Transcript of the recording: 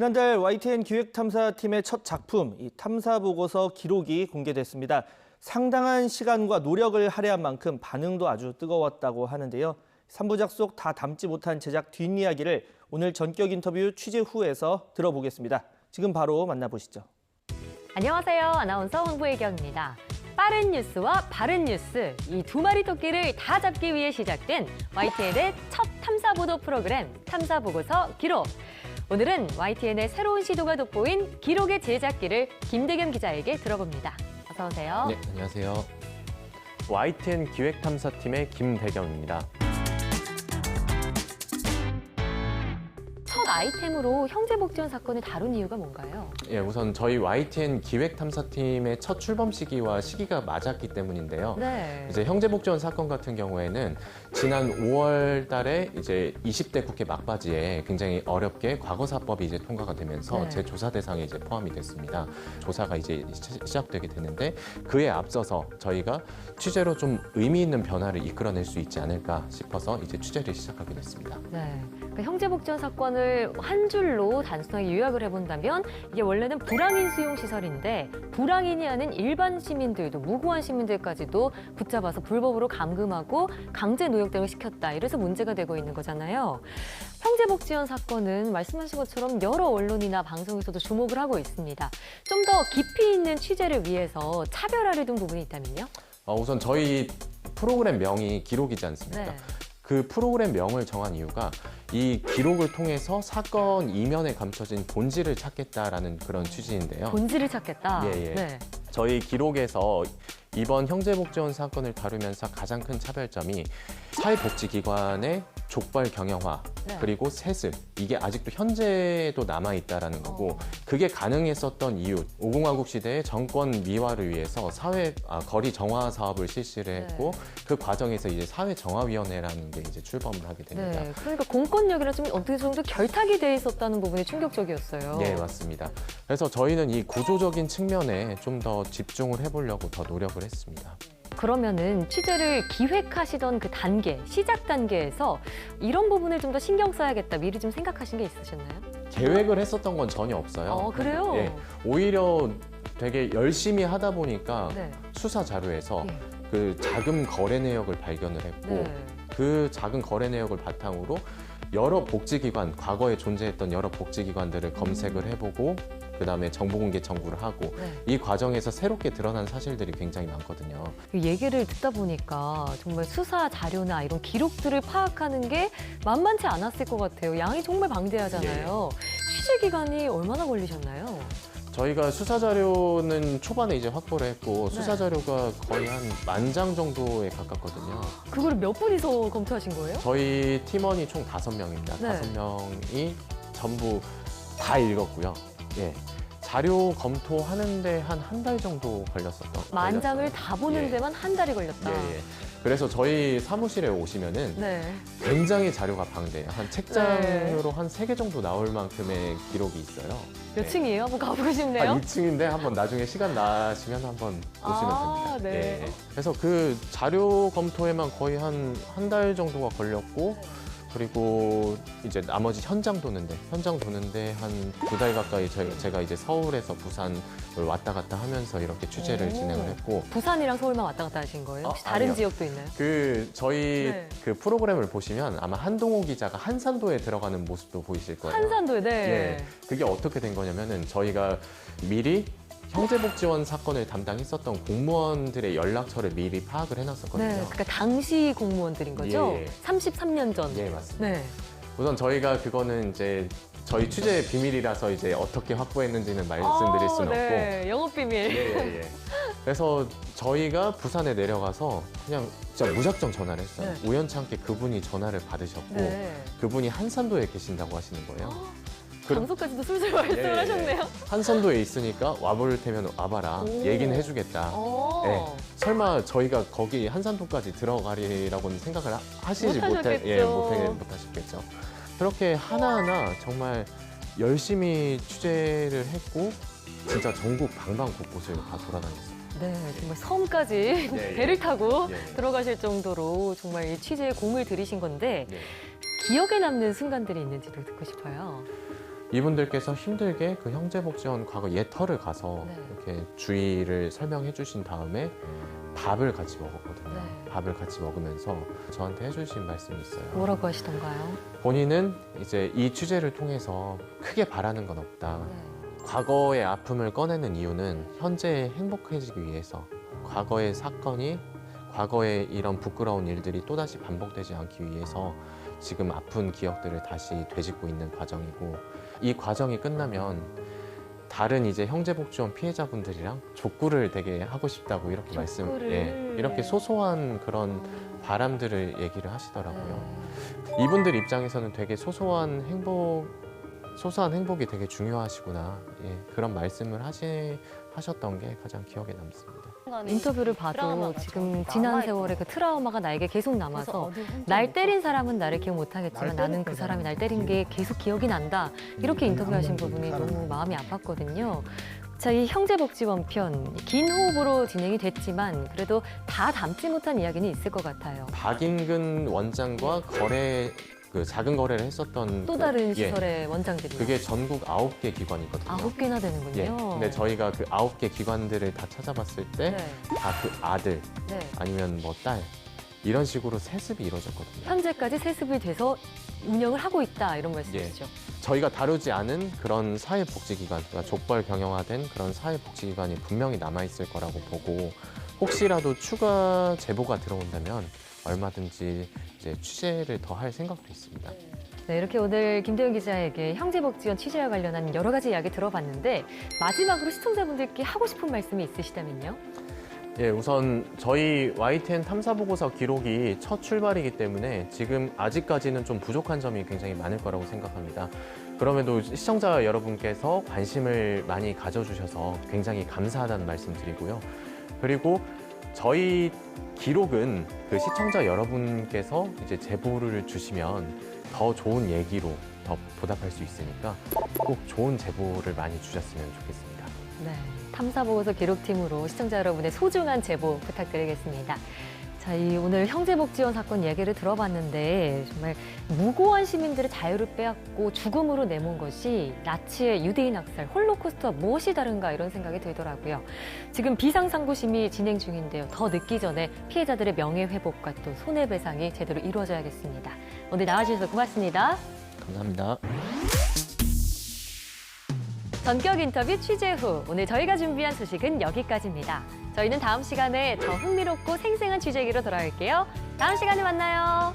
지난달 YTN 기획탐사팀의 첫 작품, 이 탐사보고서 기록이 공개됐습니다. 상당한 시간과 노력을 할애한 만큼 반응도 아주 뜨거웠다고 하는데요. 3부작 속 다 담지 못한 제작 뒷이야기를 오늘 전격 인터뷰 취재 후에서 들어보겠습니다. 지금 바로 만나보시죠. 안녕하세요. 아나운서 황보혜경입니다. 빠른 뉴스와 바른 뉴스, 이 두 마리 토끼를 다 잡기 위해 시작된 YTN의 첫 탐사보도 프로그램 탐사보고서 기록. 오늘은 YTN의 새로운 시도가 돋보인 기록의 제작기를 김대겸 기자에게 들어봅니다. 어서 오세요. 네, 안녕하세요. YTN 기획탐사팀의 김대겸입니다. 첫 아이템으로 형제복지원 사건을 다룬 이유가 뭔가요? 예, 우선 저희 YTN 기획탐사팀의 첫 출범 시기와 시기가 맞았기 때문인데요. 네. 이제 형제복지원 사건 같은 경우에는 지난 5월 달에 이제 20대 국회 막바지에 굉장히 어렵게 과거사법이 이제 통과가 되면서 네. 재조사 대상에 이제 포함이 됐습니다. 조사가 이제 시작되게 되는데 그에 앞서서 저희가 취재로 좀 의미 있는 변화를 이끌어낼 수 있지 않을까 싶어서 이제 취재를 시작하게 됐습니다. 네. 그러니까 형제복지원 사건을 한 줄로 단순하게 요약을 해본다면 이게 원래는 불황인 수용시설인데 불황인이 아닌 일반 시민들도 무고한 시민들까지도 붙잡아서 불법으로 감금하고 강제 노역 등을 시켰다. 이래서 문제가 되고 있는 거잖아요. 형제복지원 사건은 말씀하신 것처럼 여러 언론이나 방송에서도 주목을 하고 있습니다. 좀 더 깊이 있는 취재를 위해서 차별화를 둔 부분이 있다면요? 우선 저희 프로그램 명이 기록이지 않습니까? 네. 그 프로그램 명을 정한 이유가 이 기록을 통해서 사건 이면에 감춰진 본질을 찾겠다라는 그런 취지인데요. 본질을 찾겠다. 예, 예. 네. 저희 기록에서 이번 형제복지원 사건을 다루면서 가장 큰 차별점이 사회복지기관의 족발 경영화 네. 그리고 세습 이게 아직도 현재도 남아있다라는 거고 그게 가능했었던 이유 5공화국 시대의 정권 미화를 위해서 거리 정화 사업을 실시를 했고 그 과정에서 이제 사회정화위원회라는 게 이제 출범을 하게 됩니다. 네, 그러니까 공권력이랑 좀 어느 정도 결탁이 돼 있었다는 부분이 충격적이었어요. 네, 맞습니다. 그래서 저희는 이 구조적인 측면에 좀 더 집중을 해보려고 더 노력을 했습니다. 그러면은 취재를 기획하시던 그 단계, 시작 단계에서 이런 부분을 좀 더 신경 써야겠다, 미리 좀 생각하신 게 있으셨나요? 계획을 했었던 건 전혀 없어요. 그래요? 예, 오히려 되게 열심히 하다 보니까 네. 수사 자료에서 예. 그 자금 거래 내역을 발견을 했고 네. 그 작은 거래 내역을 바탕으로 여러 복지기관, 과거에 존재했던 여러 복지기관들을 검색을 해보고 그다음에 정보공개 청구를 하고 네. 이 과정에서 새롭게 드러난 사실들이 굉장히 많거든요. 얘기를 듣다 보니까 정말 수사 자료나 이런 기록들을 파악하는 게 만만치 않았을 것 같아요. 양이 정말 방대하잖아요. 취재 기간이 얼마나 걸리셨나요? 저희가 수사 자료는 초반에 이제 확보를 했고 네. 수사 자료가 거의 한 10,000장 정도에 가깝거든요. 그걸 몇 분이서 검토하신 거예요? 저희 팀원이 총 5명입니다. 네. 5명이 전부 다 읽었고요. 예. 자료 검토하는데 한 달 정도 걸렸었던. 만 장을 걸렸어요. 다 보는 예. 데만 한 달이 걸렸다. 예, 예. 그래서 저희 사무실에 오시면은 네. 굉장히 자료가 방대해요. 한 책장으로 한 3개 정도 나올 만큼의 기록이 있어요. 몇 네. 층이에요? 한번 가보고 싶네요. 한 2층인데 한번 나중에 시간 나시면 한번 아, 보시면 됩니다. 네. 예. 그래서 그 자료 검토에만 거의 한 달 정도가 걸렸고 그리고 이제 나머지 현장 도는데 한 2달 가까이 제가 이제 서울에서 부산을 왔다 갔다 하면서 이렇게 취재를 오. 진행을 했고 부산이랑 서울만 왔다 갔다 하신 거예요? 혹시 다른 아니요. 지역도 있나요? 저희 네. 그 프로그램을 보시면 아마 한동호 기자가 한산도에 들어가는 모습도 보이실 거예요. 한산도에, 네. 예. 그게 어떻게 된 거냐면은 저희가 미리 형제복지원 사건을 담당했었던 공무원들의 연락처를 미리 파악을 해놨었거든요. 네, 그러니까 당시 공무원들인 거죠? 예. 33년 전. 예, 맞습니다. 네. 우선 저희가 그거는 이제 저희 취재 비밀이라서 이제 어떻게 확보했는지는 말씀드릴 수는 네. 영업 없고. 비밀. 예. 그래서 저희가 부산에 내려가서 그냥 진짜 무작정 전화를 했어요. 네. 우연찮게 그분이 전화를 받으셨고 네. 그분이 한산도에 계신다고 하시는 거예요. 그- 장소까지도 술술 말씀을 하셨네요. 한산도에 있으니까 와볼 테면 와봐라. 오. 얘기는 해주겠다. 오. 네. 설마 저희가 거기 한산도까지 들어가리라고는 생각을 하시지 못하셨겠죠. 못하셨겠죠. 그렇게 하나하나 정말 열심히 취재를 했고 진짜 전국 방방곳곳을 다 돌아다녔어요. 네, 정말 섬까지 예. 배를 타고 예. 들어가실 정도로 정말 이 취재에 공을 들이신 건데 예. 기억에 남는 순간들이 있는지도 듣고 싶어요. 이분들께서 힘들게 그 형제복지원 과거 예터를 가서 네. 이렇게 주의를 설명해 주신 다음에 밥을 같이 먹었거든요. 네. 밥을 같이 먹으면서 저한테 해주신 말씀이 있어요. 뭐라고 하시던가요? 본인은 이제 이 취재를 통해서 크게 바라는 건 없다. 네. 과거의 아픔을 꺼내는 이유는 현재에 행복해지기 위해서, 과거의 사건이, 과거의 이런 부끄러운 일들이 또다시 반복되지 않기 위해서 지금 아픈 기억들을 다시 되짚고 있는 과정이고, 이 과정이 끝나면 다른 이제 형제복지원 피해자분들이랑 족구를 되게 하고 싶다고 이렇게 족구를. 이렇게 소소한 그런 바람들을 얘기를 하시더라고요. 네. 이분들 입장에서는 되게 소소한 행복이 되게 중요하시구나. 예, 그런 말씀을 하셨던 게 가장 기억에 남습니다. 인터뷰를 봐도 트라우마가 지금 좀 지난 남아있고. 세월의 그 트라우마가 나에게 계속 남아서 어디 훔쳐 날 못 때린 사람은 나를 기억 못하겠지만 나는 그 사람이 날 때린 게 계속 기억이 난다. 이렇게 인터뷰하신 부분이 너무 마음이 아팠거든요. 자, 이 형제복지원 편, 긴 호흡으로 진행이 됐지만 그래도 다 담지 못한 이야기는 있을 것 같아요. 박인근 원장과 그 작은 거래를 했었던 또 다른 예, 시설의 원장들이 그게 전국 9개 기관이거든요. 9개나 되는군요. 예. 근데 저희가 그 9개 기관들을 다 찾아봤을 때 네. 다 그 아들 네. 아니면 뭐 딸 이런 식으로 세습이 이루어졌거든요. 현재까지 세습이 돼서 운영을 하고 있다 이런 말씀이시죠. 저희가 다루지 않은 그런 사회복지기관, 그러니까 족벌 경영화된 그런 사회복지기관이 분명히 남아있을 거라고 보고, 혹시라도 추가 제보가 들어온다면 얼마든지 이제 취재를 더 할 생각도 있습니다. 네, 이렇게 오늘 김대현 기자에게 형제복지원 취재와 관련한 여러 가지 이야기 들어봤는데 마지막으로 시청자분들께 하고 싶은 말씀이 있으시다면요? 예, 우선 저희 YTN 탐사보고서 기록이 첫 출발이기 때문에 지금 아직까지는 좀 부족한 점이 굉장히 많을 거라고 생각합니다. 그럼에도 시청자 여러분께서 관심을 많이 가져주셔서 굉장히 감사하다는 말씀 드리고요. 그리고 저희 기록은 그 시청자 여러분께서 이제 제보를 주시면 더 좋은 얘기로 더 보답할 수 있으니까 꼭 좋은 제보를 많이 주셨으면 좋겠습니다. 네, 탐사보고서 기록팀으로 시청자 여러분의 소중한 제보 부탁드리겠습니다. 자, 이 오늘 형제복지원 사건 얘기를 들어봤는데 정말 무고한 시민들의 자유를 빼앗고 죽음으로 내몬 것이 나치의 유대인 학살, 홀로코스트와 무엇이 다른가 이런 생각이 들더라고요. 지금 비상상고심이 진행 중인데요. 더 늦기 전에 피해자들의 명예회복과 또 손해배상이 제대로 이루어져야겠습니다. 오늘 나와주셔서 고맙습니다. 감사합니다. 전격 인터뷰 취재 후 오늘 저희가 준비한 소식은 여기까지입니다. 저희는 다음 시간에 더 흥미롭고 생생한 취재 얘기로 돌아올게요. 다음 시간에 만나요.